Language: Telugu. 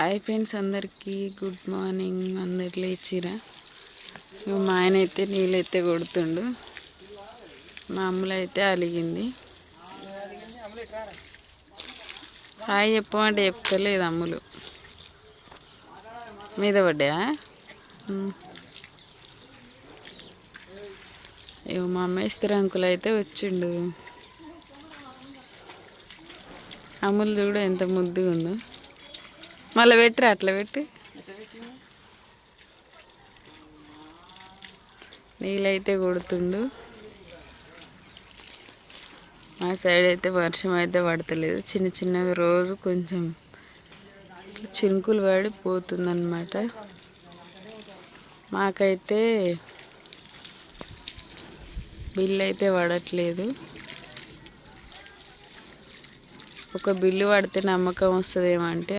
హాయ్ ఫ్రెండ్స్, అందరికీ గుడ్ మార్నింగ్. అందరు లేచిరా? మా ఆయన అయితే నీళ్ళైతే కొడుతుండు, మా అమ్ములు అయితే అలిగింది. హాయ్ చెప్పమంటే చెప్తలేదు అమ్ములు. మీద పడ్డా మా మేస్త్రి అంకుల్ అయితే వచ్చిండు. అమ్ములు చూడ ఎంత ముద్దుగా ఉందో. మళ్ళీ పెట్టిరా, అట్లా పెట్టి నీళ్ళైతే కొడుతుండు. మా సైడ్ అయితే వర్షం అయితే పడతలేదు, చిన్న చిన్నగా రోజు కొంచెం చినుకులు పడి పోతుందన్నమాట. మాకైతే బిల్లు అయితే పడట్లేదు. ఒక బిల్లు పడితే నమ్మకం వస్తుందేమంటే